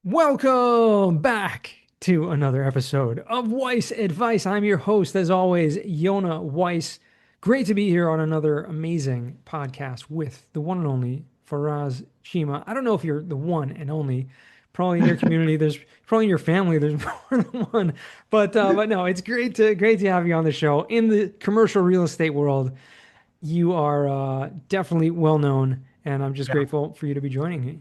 Welcome back to another episode of Weiss Advice. I'm your host, as always, Yonah Weiss. Great to be here on another amazing podcast with the one and only Faraz Cheema. I don't know if you're the one and only. Probably in your community, there's probably in your family, there's more than one. But no, it's great to have you on the show. In the commercial real estate world, you are definitely well known, and I'm just Yeah. grateful for you to be joining me.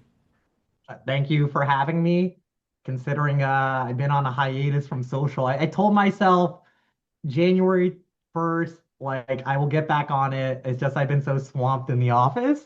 Thank you for having me. Considering I've been on a hiatus from social, I told myself January 1st, like I will get back on it. It's just I've been so swamped in the office.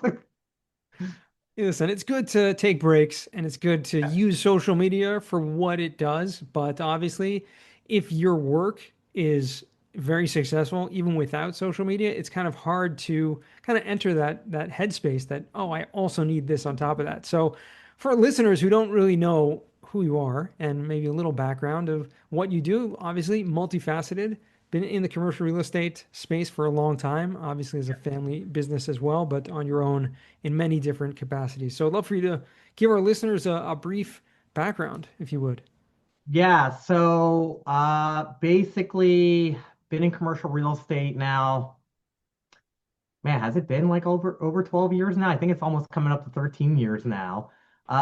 Listen, it's good to take breaks and it's good to use social media for what it does. But obviously, if your work is very successful, even without social media, it's kind of hard to kind of enter that headspace that, oh, I also need this on top of that. So for listeners who don't really know who you are and maybe a little background of what you do, obviously multifaceted, been in the commercial real estate space for a long time, obviously as a family business as well, but on your own in many different capacities. So I'd love for you to give our listeners a brief background, if you would. Yeah, so basically been in commercial real estate now. Man, has it been like over 12 years now? I think it's almost coming up to 13 years now.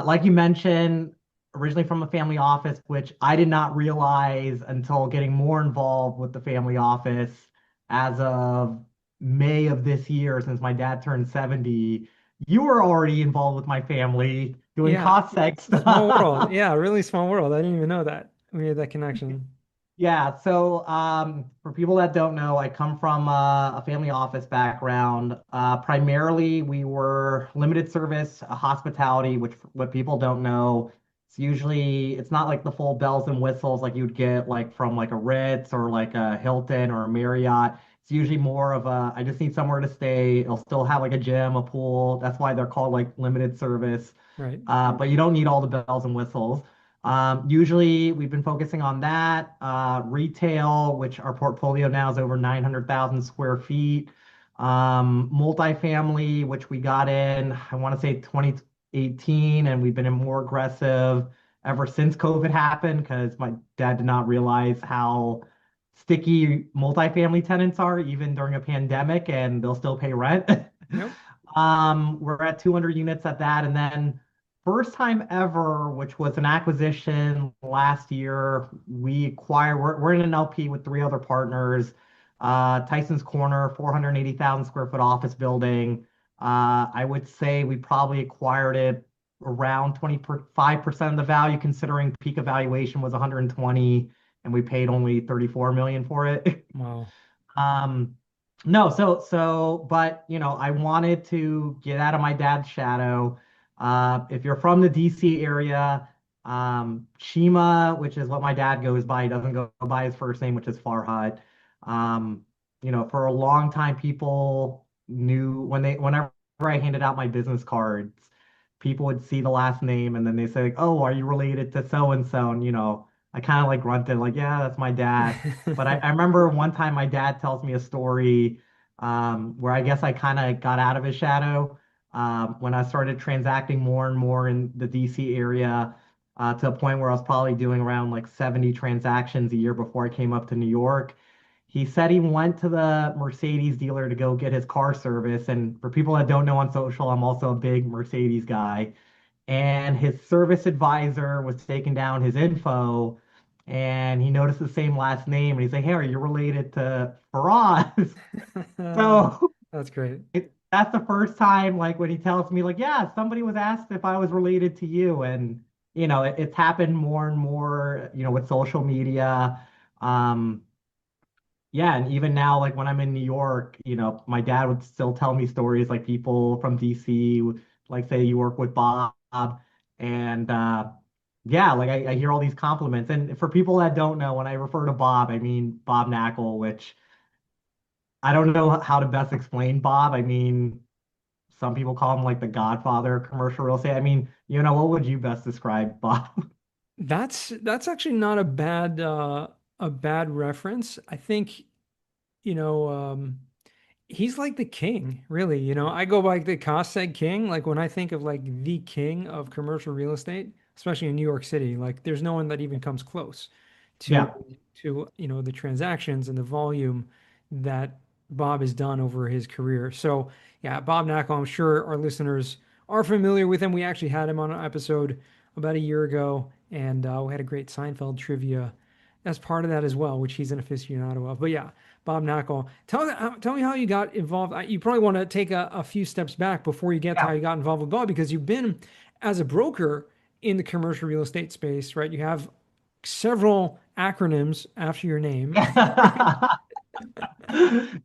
Like you mentioned, originally from a family office, which I did not realize until getting more involved with the family office as of May of this year, since my dad turned 70. You were already involved with my family doing Yeah, cost seg small world. stuff. Yeah, really small world. I didn't even know that. We made that connection. Yeah, so for people that don't know, I come from a family office background. Primarily, we were limited service hospitality, which what people don't know, it's not like the full bells and whistles like you'd get like from like a Ritz or like a Hilton or a Marriott. It's usually more of a, I just need somewhere to stay. It'll still have like a gym, a pool. That's why they're called like limited service. Right. But you don't need all the bells and whistles. Usually, we've been focusing on that. Retail, which our portfolio now is over 900,000 square feet. Multifamily, which we got in, I want to say 2018, and we've been more aggressive ever since COVID happened because my dad did not realize how sticky multifamily tenants are, even during a pandemic, and they'll still pay rent. Yep. We're at 200 units at that, and then first time ever, which was an acquisition last year. We're in an LP with three other partners. Tyson's Corner, 480,000 square foot office building. I would say we probably acquired it around 25% of the value, considering peak evaluation was 120, and we paid only 34 million for it. Wow. Um, no, but I wanted to get out of my dad's shadow. If you're from the DC area, Cheema, which is what my dad goes by, he doesn't go by his first name, which is Farhad. Um, for a long time, people knew whenever I handed out my business cards, people would see the last name and then they say, like, "Oh, are you related to so and so?" And I kind of like grunted, like, "Yeah, that's my dad." But I remember one time my dad tells me a story where I guess I kind of got out of his shadow when I started transacting more and more in the DC area to a point where I was probably doing around like 70 transactions a year before I came up to New York. He said he went to the Mercedes dealer to go get his car service. And for people that don't know on social, I'm also a big Mercedes guy. And his service advisor was taking down his info and he noticed the same last name and he's like, "Hey, are you related to Faraz?" So That's great. that's the first time, like when he tells me, like, "Yeah, somebody was asked if I was related to you." And it's happened more and more, with social media. Um, yeah, and even now, like when I'm in New York, my dad would still tell me stories like people from DC, would, like say you work with Bob, and yeah, like I hear all these compliments. And for people that don't know, when I refer to Bob, I mean Bob Knackle, which I don't know how to best explain Bob. I mean, some people call him like the Godfather of commercial real estate. I mean, what would you best describe Bob? That's actually not a bad reference. I think, you know, he's like the king, really. I go by the cost seg king. Like when I think of like the king of commercial real estate, especially in New York City. Like there's no one that even comes close to Yeah. the transactions and the volume that Bob has done over his career. So yeah, Bob Knackel, I'm sure our listeners are familiar with him. We actually had him on an episode about a year ago, and we had a great Seinfeld trivia as part of that as well, which he's an aficionado of. But yeah, Bob Knackel, tell me how you got involved. You probably want to take a few steps back before you get to how you got involved with Bob, because you've been as a broker in the commercial real estate space, right? You have several acronyms after your name. Yeah.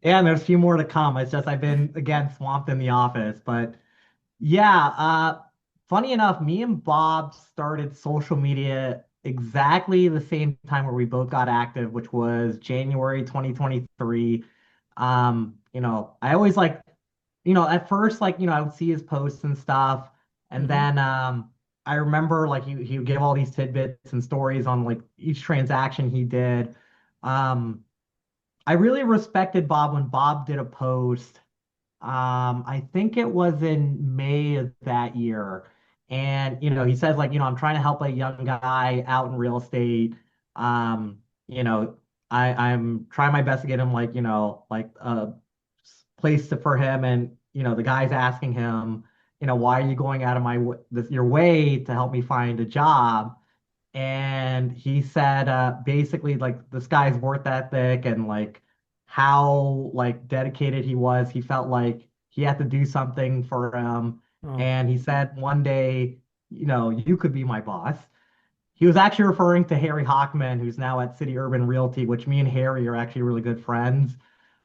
And there's a few more to come. It's just I've been again swamped in the office. But yeah, funny enough, me and Bob started social media exactly the same time where we both got active, which was January 2023. I always like, at first, like, I would see his posts and stuff, and Hmm. then I remember like he would give all these tidbits and stories on like each transaction he did. Um, I really respected Bob when Bob did a post. I think it was in May of that year. And, he says like, I'm trying to help a young guy out in real estate. Um, you know, I'm trying my best to get him like, like a for him. And, the guy's asking him, why are you going out of your way to help me find a job? And he said basically like this guy's worth ethic and like how like dedicated he was. He felt like he had to do something for him. Oh, And he said one day, you could be my boss. He was actually referring to Harry Hockman, who's now at City Urban Realty, which me and Harry are actually really good friends.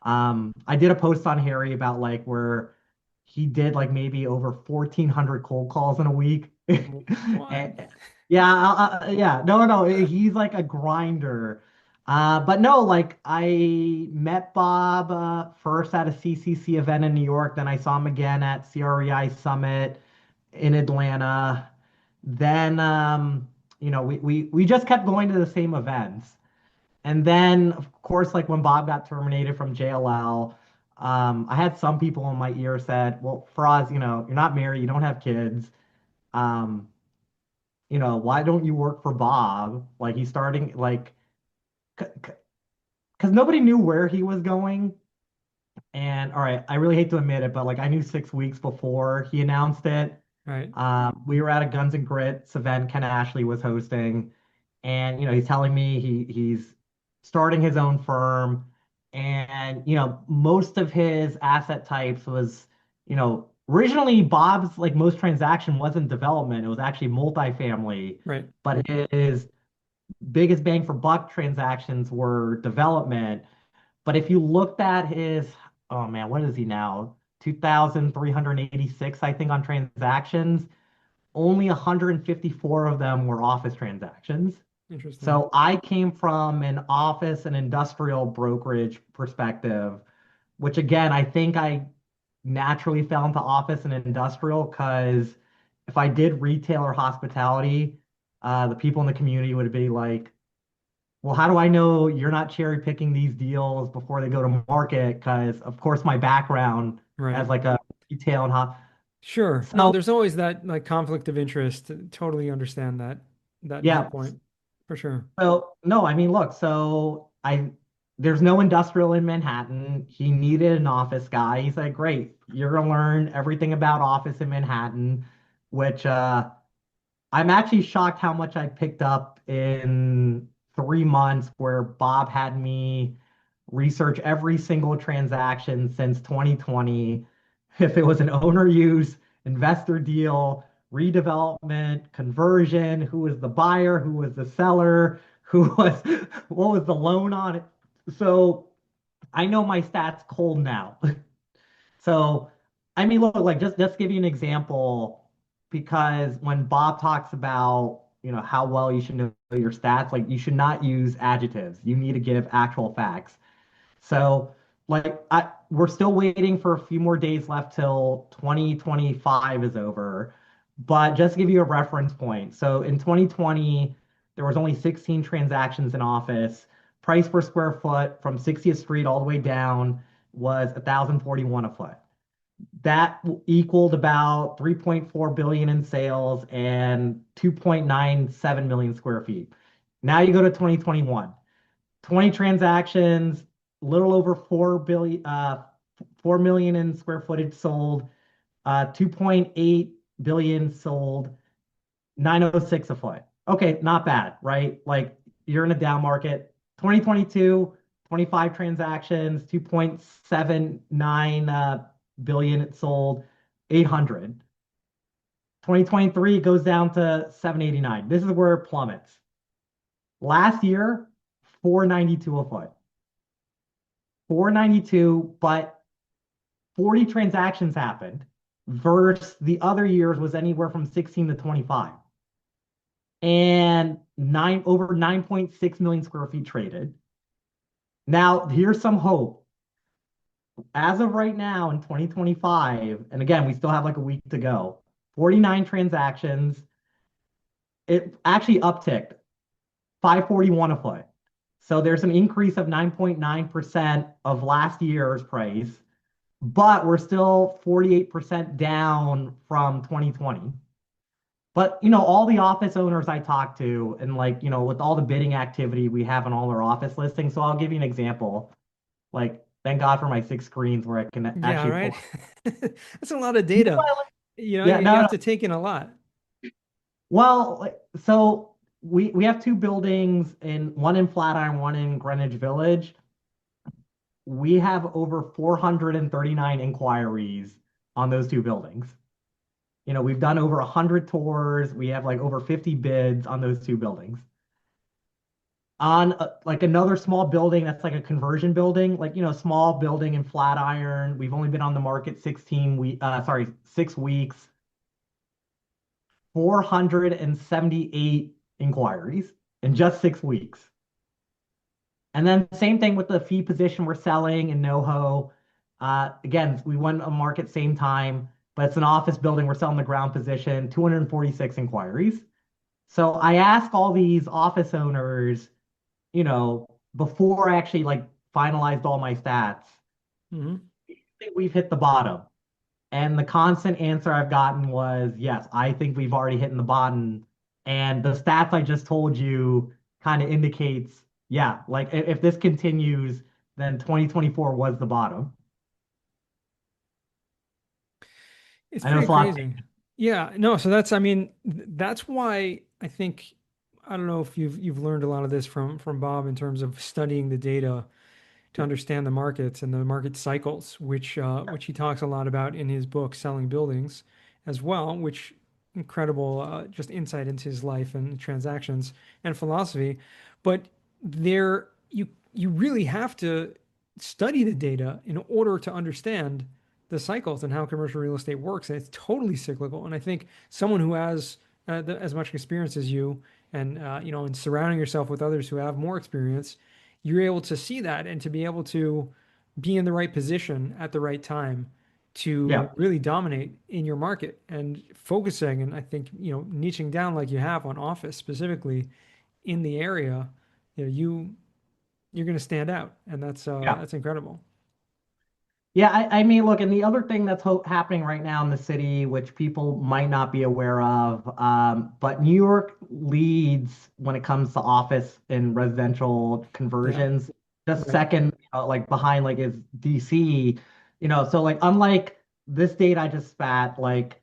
I did a post on Harry about like where he did like maybe over 1,400 cold calls in a week. what? And, yeah, yeah, no, no, he's like a grinder. But no, like I met Bob first at a CCC event in New York, then I saw him again at CREI Summit in Atlanta. Then, we just kept going to the same events. And then, of course, like when Bob got terminated from JLL, I had some people in my ear said, "Well, Faraz, you're not married, you don't have kids. Um, why don't you work for Bob? Like he's starting like because nobody knew where he was going." And all right, I really hate to admit it, but like I knew 6 weeks before he announced it. Right, We were at a Guns and Grits event Ken Ashley was hosting, and he's telling me he's starting his own firm, and most of his asset types was originally Bob's like most transaction wasn't development, it was actually multifamily, right. but his biggest bang for buck transactions were development. But if you looked at his, oh man, what is he now? 2,386, I think, on transactions. Only 154 of them were office transactions. Interesting. So I came from an office and industrial brokerage perspective, which again, I think I naturally fell into office and industrial because if I did retail or hospitality, the people in the community would be like, well, how do I know you're not cherry picking these deals before they go to market? Because of course my background Right. as like a retail and Sure. No, so there's always that like conflict of interest. Totally understand that yeah. viewpoint for sure. So no, I mean look, so I there's no industrial in Manhattan. He needed an office guy. He said, great, you're gonna learn everything about office in Manhattan, which I'm actually shocked how much I picked up in 3 months, where Bob had me research every single transaction since 2020. If it was an owner use, investor deal, redevelopment, conversion, who was the buyer, who was the seller, what was the loan on it. So I know my stats cold now. So, I mean, look, like just give you an example, because when Bob talks about, how well you should know your stats, like you should not use adjectives. You need to give actual facts. So, like, we're still waiting for a few more days left till 2025 is over. But just to give you a reference point, so in 2020, there was only 16 transactions in office. Price per square foot from 60th Street all the way down was 1,041 a foot. That equaled about 3.4 billion in sales and 2.97 million square feet. Now you go to 2021, 20 transactions, a little over 4 million in square footage sold, 2.8 billion sold, 906 a foot. Okay, not bad, right? Like you're in a down market. 2022, 25 transactions, 2.79 billion it sold, 800. 2023 goes down to 789. This is where it plummets. Last year, 492 a foot. 492, but 40 transactions happened versus the other years was anywhere from 16 to 25. And over 9.6 million square feet traded. Now, here's some hope. As of right now in 2025, and again, we still have like a week to go, 49 transactions. It actually upticked 541 a foot. So there's an increase of 9.9% of last year's price, but we're still 48% down from 2020. But all the office owners I talk to, and like, with all the bidding activity we have on all our office listings. So I'll give you an example. Like, thank God for my 6 screens where I can Yeah, actually right. pull. That's a lot of You know data. what I like- You know, Yeah, you no, have no. to take in a lot. Well, so we have two buildings one in Flatiron, one in Greenwich Village. We have over 439 inquiries on those two buildings. We've done over 100 tours. We have like over 50 bids on those two buildings. On like another small building that's like a conversion building, like small building in Flatiron. We've only been on the market 6 weeks, 478 inquiries in just 6 weeks. And then same thing with the fee position we're selling in NoHo. Again, we went on market same time, but it's an office building. We're selling the ground position, 246 inquiries. So I ask all these office owners, before I actually like finalized all my stats, Hmm. do you think we've hit the bottom? And the constant answer I've gotten was, yes, I think we've already hit the bottom. And the stats I just told you kind of indicates, yeah, like if this continues, then 2024 was the bottom. It's I know pretty it's a lot. crazy. Yeah, no, so that's I mean, that's why I think I don't know if you've learned a lot of this from Bob in terms of studying the data to understand the markets and the market cycles, which he talks a lot about in his book Selling Buildings as well, which incredible just insight into his life and transactions and philosophy. But there you really have to study the data in order to understand the cycles and how commercial real estate works. And it's totally cyclical. And I think someone who has as much experience as you and and surrounding yourself with others who have more experience, you're able to see that and to be able to be in the right position at the right time to Yeah. really dominate in your market and focusing and I think niching down like you have on office specifically in the area, you're going to stand out and Yeah. that's incredible. Yeah, I mean, look, and the other thing that's happening right now in the city, which people might not be aware of, but New York leads when it comes to office and residential Yeah, conversions. Just right. second, like behind, like is DC. So like unlike this date I just spat, like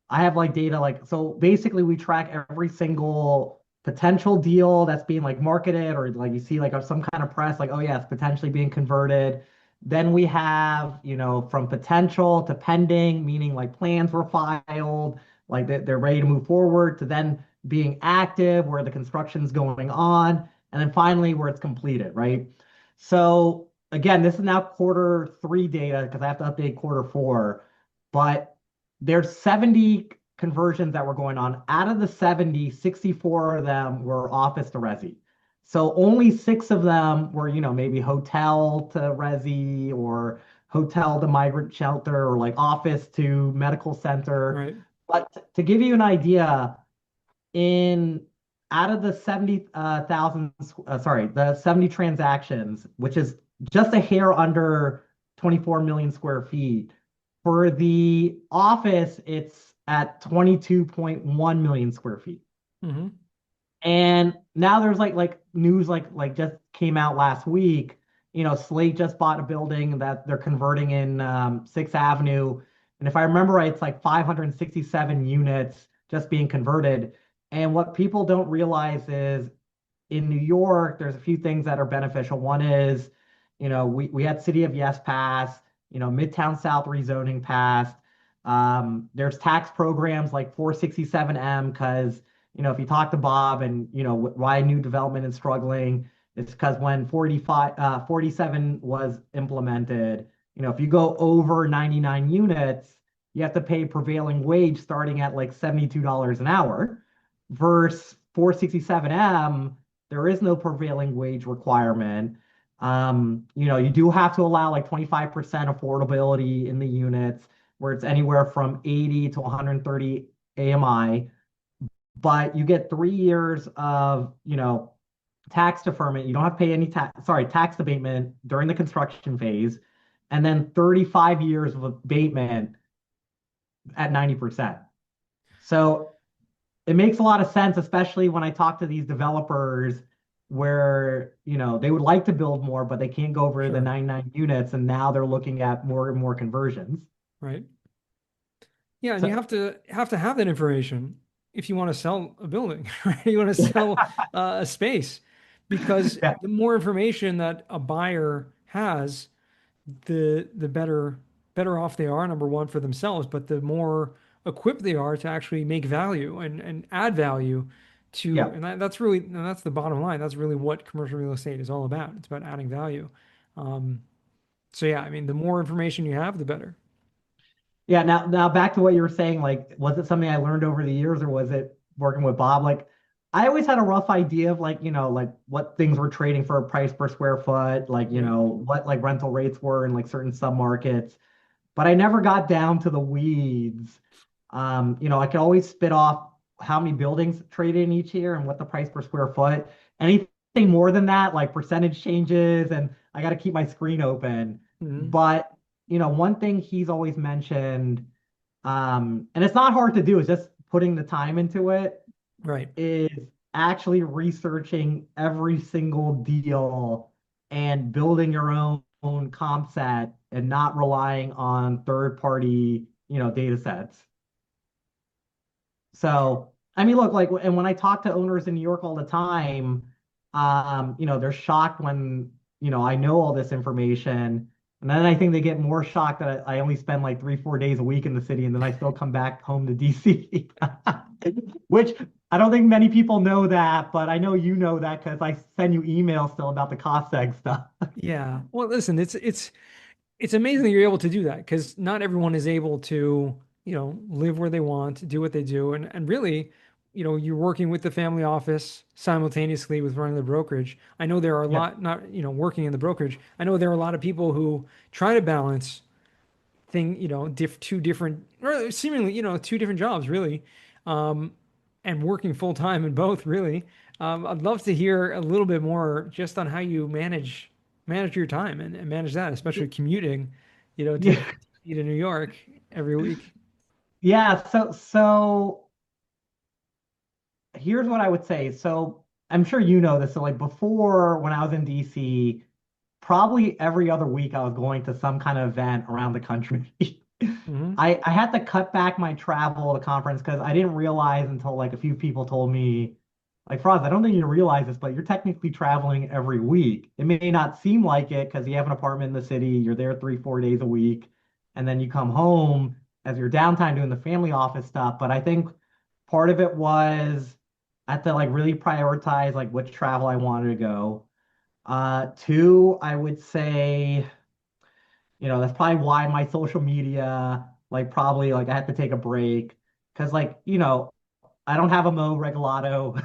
I have like data like so basically we track every single potential deal that's being like marketed or like you see like some kind of press like oh yeah it's potentially being converted. Then we have from potential to pending, meaning like plans were filed, like they're ready to move forward, to then being active where the construction's going on, and then finally where it's completed, right? So again, this is now quarter 3 data because I have to update quarter 4, but there's 70 conversions that were going on. Out of the 70, 64 of them were office to resi. So only 6 of them were, maybe hotel to resi or hotel to migrant shelter or like office to medical center. Right. But to give you an idea, in out of the 70,000, sorry, the 70 transactions, which is just a hair under 24 million square feet, For the office, it's at 22.1 million square feet. Hmm. And now there's like news like just came out last week. Slate just bought a building that they're converting in Sixth Avenue, and if I remember right, it's like 567 units just being converted. And what people don't realize is in New York, there's a few things that are beneficial. One is, we had City of Yes pass, Midtown South rezoning passed. There's tax programs like 467M because, if you talk to Bob and, why new development is struggling, it's because when 47 was implemented, if you go over 99 units, you have to pay prevailing wage starting at like $72 an hour versus 467M there is no prevailing wage requirement. You do have to allow like 25% affordability in the units where it's anywhere from 80 to 130 AMI, but you get 3 years of, tax deferment. You don't have to pay any tax abatement during the construction phase, and then 35 years of abatement at 90%. So it makes a lot of sense, especially when I talk to these developers where, they would like to build more, but they can't go over the Sure. 99 units, and now they're looking at more and more conversions. Right. Yeah, and you So, have that information if you want to sell a building, right? You want to sell a space, because yeah, the more information that a buyer has, the better off they are, number one, for themselves, but the more equipped they are to actually make value and add value to, yeah, and that's the bottom line. That's really what commercial real estate is all about. It's about adding value. Um, so yeah, I mean, the more information you have, the better. yeah. Now back to what you were saying. Like, was it something I learned over the years, or was it working with Bob? Like, I always had a rough idea of like, like what things were trading for a price per square foot, like, Right. what like rental rates were in like certain submarkets, but I never got down to the weeds. I could always spit off how many buildings traded in each year and what the price per square foot. Anything more than that, like percentage changes, and I got to keep my screen open. Mhm. But, one thing he's always mentioned, and it's not hard to do, is just putting the time into it, Right. is actually researching every single deal and building your own comp set and not relying on third party, data sets. So, I mean, look, like, and when I talk to owners in New York all the time, they're shocked when, I know all this information. And then I think they get more shocked that I only spend like 3, 4 days a week in the city and then I still come back home to DC. Which I don't think many people know that, but I know you know that because I send you emails still about the cost seg stuff. Yeah. Well, listen, it's amazing that you're able to do that, because not everyone is able to, live where they want, do what they do. And really, you're working with the family office simultaneously with running the brokerage. I know there are a Yeah. lot, not, working in the brokerage. I know there are a lot of people who try to balance two different, or seemingly, two different jobs, really, um, and working full time in both, really. I'd love to hear a little bit more just on how you manage your time and manage that, especially commuting, to Yeah. to New York every week. Yeah. So here's what I would say. So I'm sure you know this. So like before when I was in DC, probably every other week I was going to some kind of event around the country. Hmm. I had to cut back my travel to conference because I didn't realize until like a few people told me, like Faraz, I don't think you realize this, but you're technically traveling every week. It may not seem like it because you have an apartment in the city, you're there 3, 4 days a week, and then you come home as your downtime doing the family office stuff. But I think part of it was I had to like really prioritize like which travel I wanted to go. Two, I would say, that's probably why my social media, like probably like I had to take a break because like, I don't have a Mo Regalado.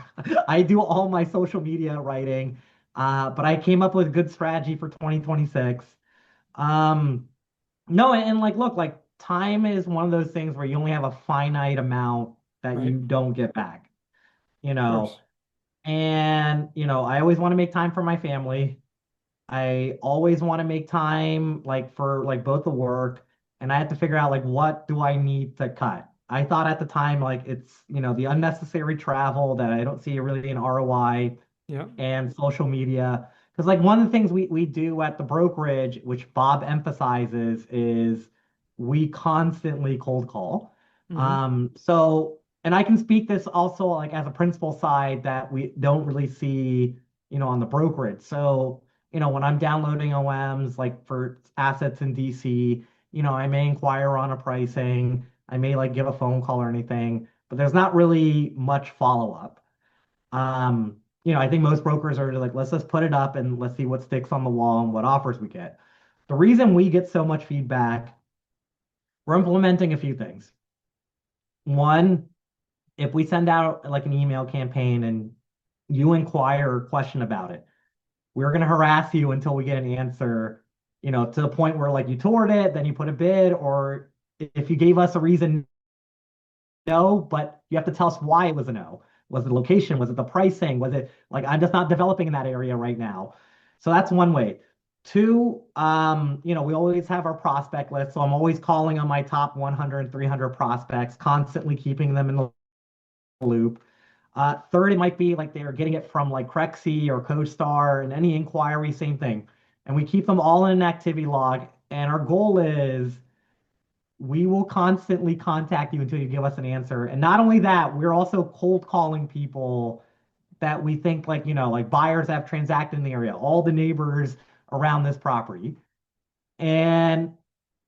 I do all my social media writing, but I came up with a good strategy for 2026. Um, no, and like, look, like time is one of those things where you only have a finite amount that Right. you Of don't get back, you know, course. and, I always want to make time for my family. I always want to make time like for like both the work. and I had to figure out like what do I need to cut. I thought at the time like it's, the unnecessary travel that I don't see really an ROI Yeah. and social media. Because like one of the things we do at the brokerage, which Bob emphasizes, is we constantly cold call. Hmm. And I can speak this also like as a principal side that we don't really see, on the brokerage. So, when I'm downloading OMs like for assets in DC, I may inquire on a pricing, I may like give a phone call or anything, but there's not really much follow-up. I think most brokers are like, let's just put it up and let's see what sticks on the wall and what offers we get. The reason we get so much feedback, we're implementing a few things. One, if we send out like an email campaign and you inquire a question about it, we're going to harass you until we get an answer, to the point where like you toured it, then you put a bid, or if you gave us a reason no, but you have to tell us why it was a no. Was it the location? Was it the pricing? Was it like I'm just not developing in that area right now? So that's one way. Two, we always have our prospect list. So I'm always calling on my top 100, 300 prospects, constantly keeping them in the loop. Third, it might be like they're getting it from like Crexy or CoStar and any inquiry, same thing. And we keep them all in an activity log. And our goal is we will constantly contact you until you give us an answer. And not only that, we're also cold calling people that we think like, like buyers have transacted in the area, all the neighbors around this property. And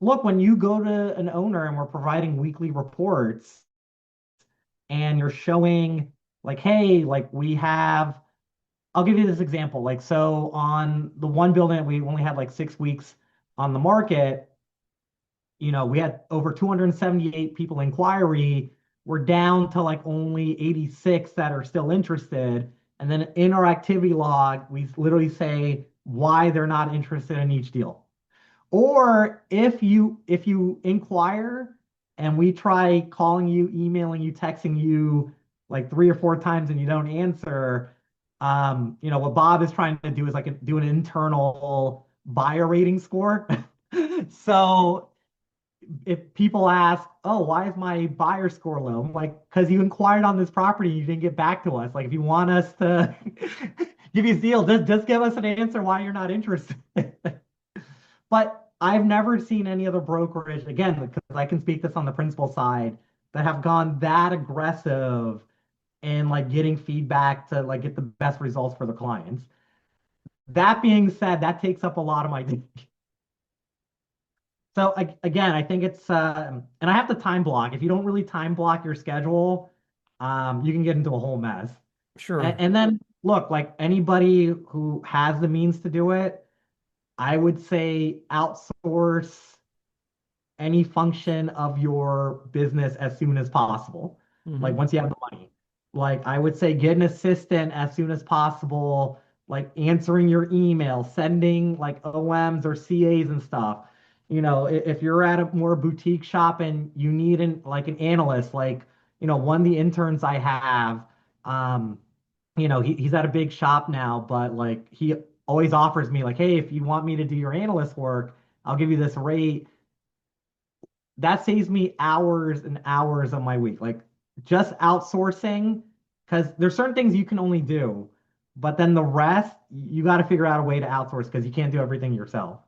look, when you go to an owner and we're providing weekly reports and you're showing like, hey, like we have, I'll give you this example. Like, so on the one building, we only had like 6 weeks on the market. We had over 278 people inquiry. We're down to like only 86 that are still interested. And then in our activity log, we literally say why they're not interested in each deal. Or if you inquire and we try calling you, emailing you, texting you like 3 or 4 times and you don't answer, what Bob is trying to do is like do an internal buyer rating score. So if people ask, oh, why is my buyer score low? I'm like, because you inquired on this property, you didn't get back to us. Like, if you want us to give you a deal, just give us an answer why you're not interested. But I've never seen any other brokerage, again, because I can speak this on the principal side, that have gone that aggressive in like getting feedback to like get the best results for the clients. That being said, that takes up a lot of my day. So again, I think it's and I have to time block. If you don't really time block your schedule, you can get into a whole mess. Sure. And then look, like anybody who has the means to do it, I would say outsource any function of your business as soon as possible. Like Hmm. once you have the money. Like I would say get an assistant as soon as possible, like answering your email, sending like OMs or CAs and stuff. If you're at a more boutique shop and you need like an analyst, like, one of the interns I have, um, he's at a big shop now, but like he always offers me like, hey, if you want me to do your analyst work, I'll give you this rate. That saves me hours and hours of my week. Like just outsourcing, because there's certain things you can only do, but then the rest, you got to figure out a way to outsource because you can't do everything yourself.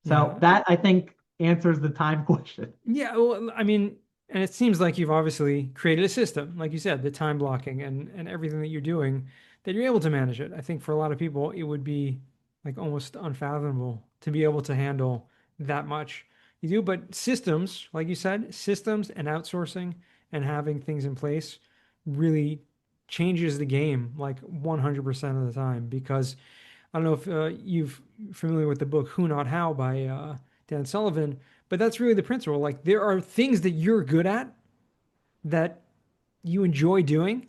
So Yeah. that I think answers the time question. Yeah, well, I mean, and it seems like you've obviously created a system, like you said, the time blocking and everything that you're doing, that you're able to manage it. I think for a lot of people, it would be like almost unfathomable to be able to handle that much. You do, but systems, like you said, systems and outsourcing and having things in place really changes the game like 100% of the time because I don't know if you've familiar with the book Who Not How by Dan Sullivan, but that's really the principle. Like there are things that you're good at that you enjoy doing,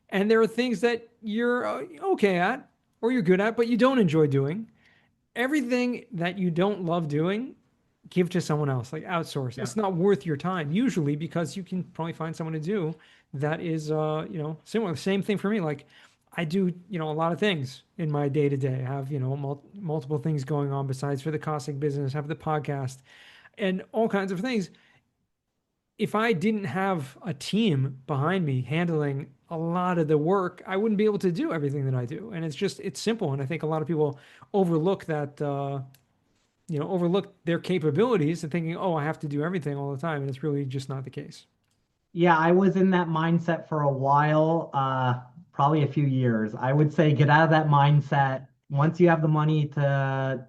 and there are things that you're okay at or you're good at, but you don't enjoy doing. Everything that you don't love doing, give to someone else, like outsource. Yeah. It's not worth your time usually because you can probably find someone to do that is, similar. Same thing for me. Like I do, a lot of things in my day to day. I have, multiple things going on besides for the costing business, have the podcast and all kinds of things. If I didn't have a team behind me handling a lot of the work, I wouldn't be able to do everything that I do. And it's simple. And I think a lot of people overlook that, overlook their capabilities and thinking, oh, I have to do everything all the time. And it's really just not the case. Yeah, I was in that mindset for a while, probably a few years. I would say get out of that mindset. Once you have the money to,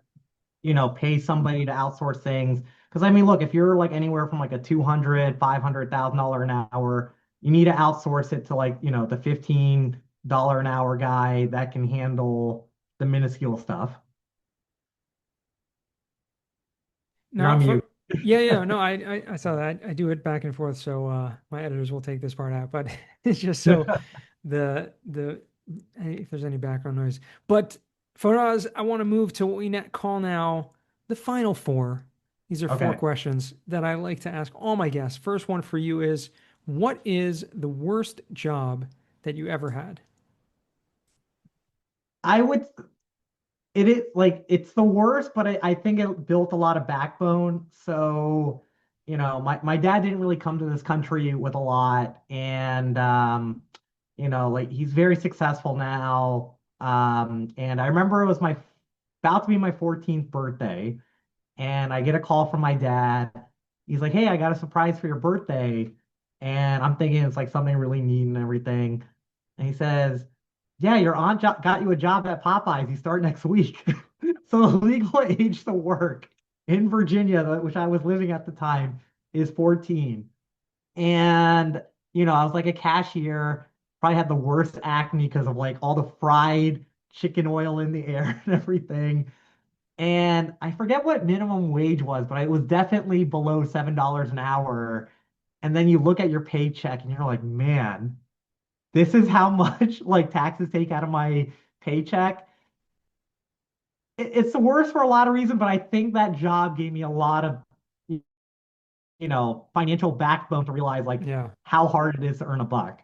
pay somebody to outsource things. Because I mean, look, if you're like anywhere from like a 200, $500,000 an hour, you need to outsource it to like, the $15 an hour guy that can handle the minuscule stuff. You're Now, on mute. yeah, yeah, no, I saw that. I do it back and forth, so my editors will take this part out. But it's just so the if there's any background noise. But Faraz, I want to move to what we call now the final four. These are four Okay. questions that I like to ask all my guests. First one for you is, what is the worst job that you ever had? I would It is like it's the worst, but I think it built a lot of backbone. So, my dad didn't really come to this country with a lot, and like he's very successful now. And I remember it was my about to be my 14th birthday, and I get a call from my dad. He's like, "Hey, I got a surprise for your birthday," and I'm thinking it's like something really neat and everything. And he says, yeah, your aunt got you a job at Popeyes. You start next week. So the legal age to work in Virginia, which I was living at the time, is 14. And, I was like a cashier, probably had the worst acne because of like all the fried chicken oil in the air and everything. And I forget what minimum wage was, but it was definitely below $7 an hour. And then you look at your paycheck and you're like, man, this is how much like taxes take out of my paycheck. It's the worst for a lot of reasons, but I think that job gave me a lot of, financial backbone to realize like Yeah. how hard it is to earn a buck.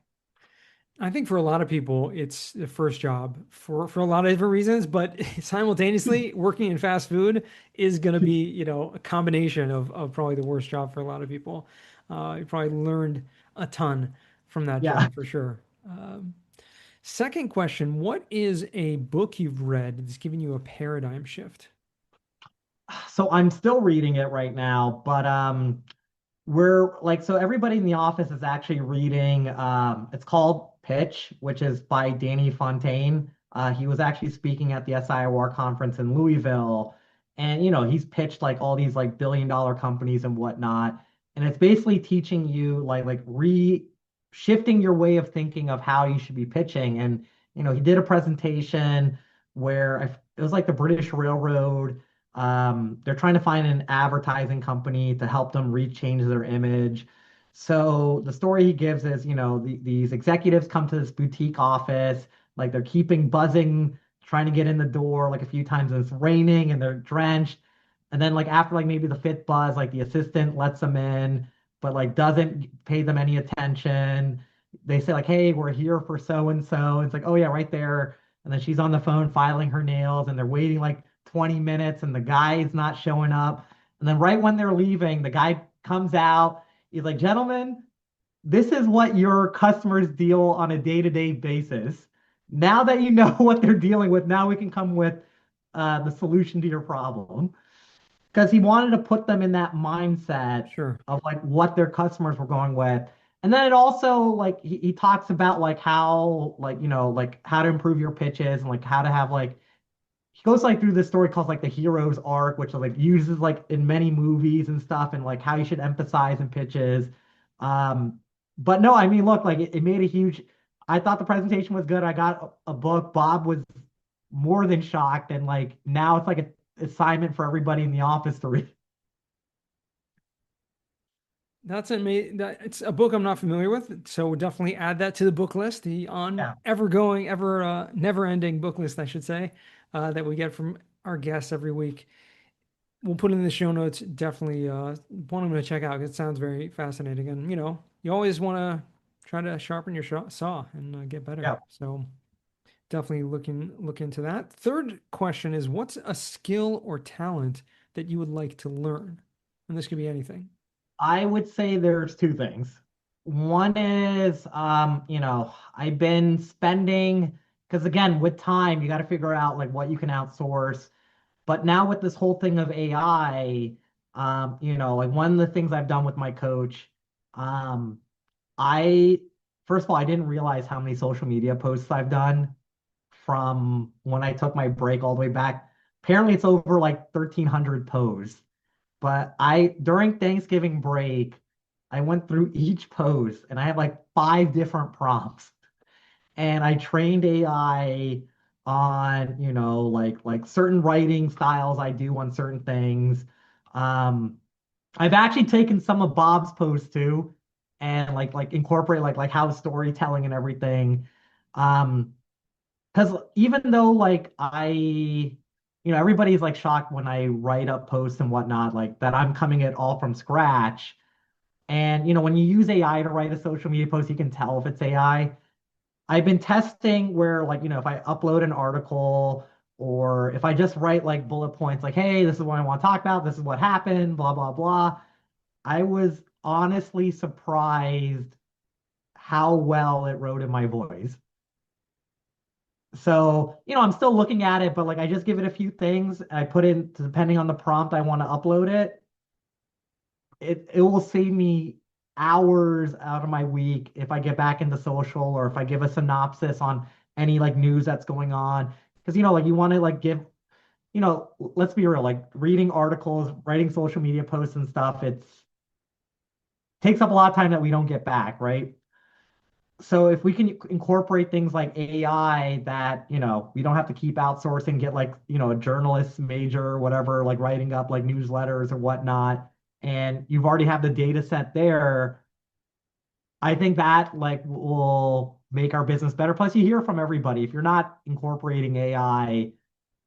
I think for a lot of people, it's the first job for a lot of different reasons, but simultaneously, working in fast food is going to be, a combination of probably the worst job for a lot of people. You probably learned a ton from that Yeah. job for sure. Second question, what is a book you've read that's given you a paradigm shift? So I'm still reading it right now, but we're like so everybody in the office is actually reading it's called Pitch, which is by Danny Fontaine. He was actually speaking at the SIOR conference in Louisville, and he's pitched like all these like billion-dollar companies and whatnot, and it's basically teaching you like re shifting your way of thinking of how you should be pitching. And he did a presentation where it was like the British Railroad. They're trying to find an advertising company to help them rechange their image. So the story he gives is, these executives come to this boutique office, like they're keeping buzzing, trying to get in the door like a few times, and it's raining and they're drenched. And then like after like maybe the fifth buzz, like the assistant lets them in, but like doesn't pay them any attention. They say like, "Hey, we're here for so and so." It's like, "Oh yeah, right there." And then she's on the phone filing her nails, and they're waiting like 20 minutes and the guy's not showing up. And then right when they're leaving, the guy comes out. He's like, gentlemen, this is what your customers deal on a day-to-day basis. Now that you know what they're dealing with, now we can come with the solution to your problem. Because he wanted to put them in that mindset Sure. of like what their customers were going with. And then it also like he talks about like how like like how to improve your pitches and like how to have like he goes like through this story called like the hero's arc, which like uses like in many movies and stuff, and like how you should emphasize in pitches. But no, I mean, look, like it made a huge. I thought the presentation was good. I got a book. Bob was more than shocked, and like now it's like an assignment for everybody in the office to read. That's amazing. It's a book I'm not familiar with, so definitely add that to the book list, the on Yeah, ever going, ever never ending book list, I should say, that we get from our guests every week. We'll put it in the show notes. Definitely one I'm going to check out 'cause it sounds very fascinating. And you always want to try to sharpen your saw and get better. yeah. So Definitely look into that. Third question is, what's a skill or talent that you would like to learn? And this could be anything. I would say there's two things. One is, I've been spending, because again, with time, you got to figure out like what you can outsource. But now with this whole thing of AI, like one of the things I've done with my coach, um, I, first of all, I didn't realize how many social media posts I've done from when I took my break all the way back. Apparently, it's over like 1,300 posts. But during Thanksgiving break, I went through each post and I had like five different prompts. And I trained AI on, like certain writing styles I do on certain things. Um, I've actually taken some of Bob's posts too and like incorporate like how storytelling and everything. Um, because even though like everybody's like shocked when I write up posts and whatnot, like that I'm coming at all from scratch. And when you use AI to write a social media post, you can tell if it's AI. I've been testing where like, if I upload an article or if I just write like bullet points like, hey, this is what I want to talk about, this is what happened, blah, blah, blah. I was honestly surprised how well it wrote in my voice. So, I'm still looking at it, but like I just give it a few things. I put in, depending on the prompt I want to upload it, it will save me hours out of my week if I get back into social or if I give a synopsis on any like news that's going on. Because like you want to like give, let's be real, like reading articles, writing social media posts and stuff, it's takes up a lot of time that we don't get back, right? So if we can incorporate things like AI that, we don't have to keep outsourcing, get like, a journalist major or whatever, like writing up like newsletters or whatnot, and you've already have the data set there, I think that like will make our business better. Plus you hear from everybody. If you're not incorporating AI,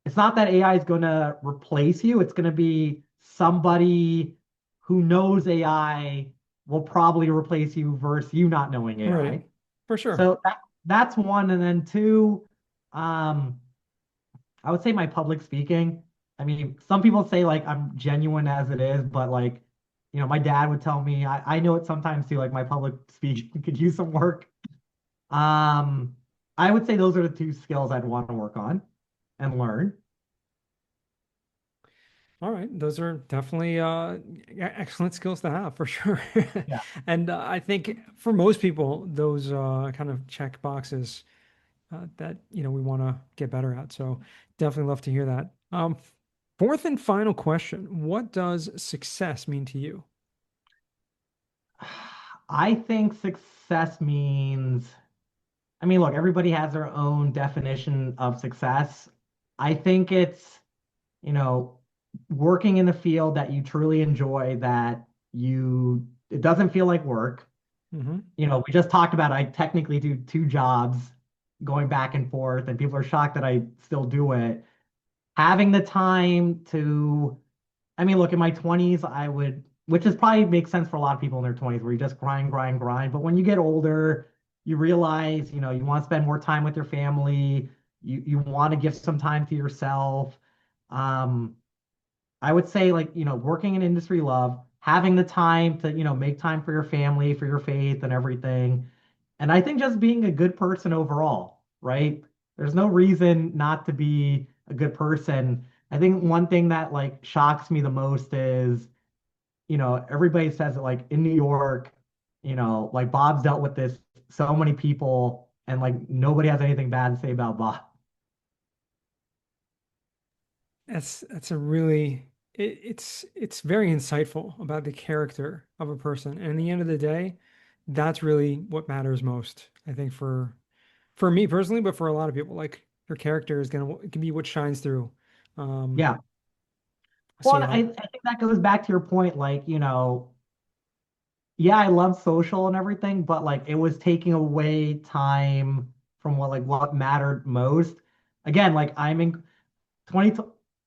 it's not that AI is going to replace you. It's going to be somebody who knows AI will probably replace you versus you not knowing Right. AI. For sure. So that's one. And then two, um, I would say my public speaking. I mean, some people say like I'm genuine as it is, but like, my dad would tell me I know it sometimes too, like my public speaking could use some work. Um, I would say those are the two skills I'd want to work on and learn. All right. Those are definitely excellent skills to have for sure. Yeah. And I think for most people, those kind of check boxes that we want to get better at. So definitely love to hear that. Fourth and final question: what does success mean to you? I think success means, I mean, look, everybody has their own definition of success. I think it's, you know, working in the field that you truly enjoy, that it doesn't feel like work. Hmm. We just talked about I technically do two jobs going back and forth, and people are shocked that I still do it. Having the time to, I mean, look, in my 20s, which is probably makes sense for a lot of people in their 20s, where you just grind, grind, grind. But when you get older, you realize, you want to spend more time with your family. You want to give some time to yourself. Um, I would say like, working in industry love, having the time to, make time for your family, for your faith and everything. And I think just being a good person overall, right? There's no reason not to be a good person. I think one thing that like shocks me the most is, everybody says that like in New York, like Bob's dealt with this so many people and like nobody has anything bad to say about Bob. That's a really it's very insightful about the character of a person. And in the end of the day, that's really what matters most, I think, for me personally, but for a lot of people, like your character is gonna it can be what shines through. Um, Yeah. so Well, and yeah, I think that goes back to your point, like, yeah, I love social and everything, but like it was taking away time from what mattered most. Again, like I'm in 20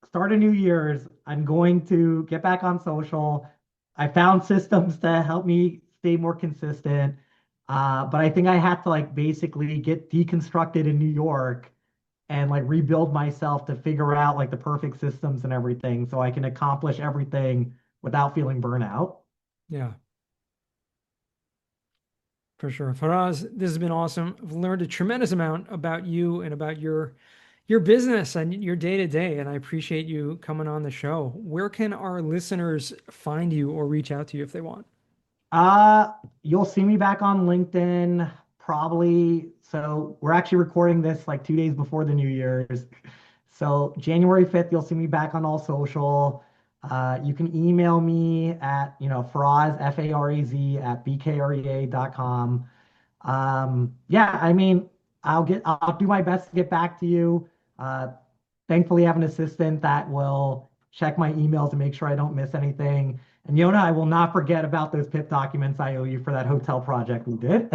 start of New Year's, I'm going to get back on social. I found systems to help me stay more consistent. But I think I had to like basically get deconstructed in New York and like rebuild myself to figure out like the perfect systems and everything so I can accomplish everything without feeling burnout. Yeah, for sure. Faraz, this has been awesome. I've learned a tremendous amount about you and about your business and your day to day, and I appreciate you coming on the show. Where can our listeners find you or reach out to you if they want? Uh, you'll see me back on LinkedIn probably. So we're actually recording this like 2 days before the New Year's. So January 5th, you'll see me back on all social. You can email me at, Faraz, Faraz at BKREA.com. Yeah, I mean, I'll do my best to get back to you. Uh, Thankfully, I have an assistant that will check my emails and make sure I don't miss anything. And Yonah, I will not forget about those PIP documents I owe you for that hotel project we did.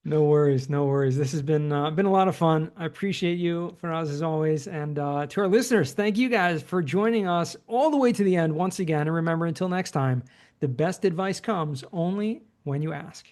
No worries, no worries. This has been a lot of fun. I appreciate you, Faraz, as always, and to our listeners, thank you guys for joining us all the way to the end once again. And remember, until next time, the best advice comes only when you ask.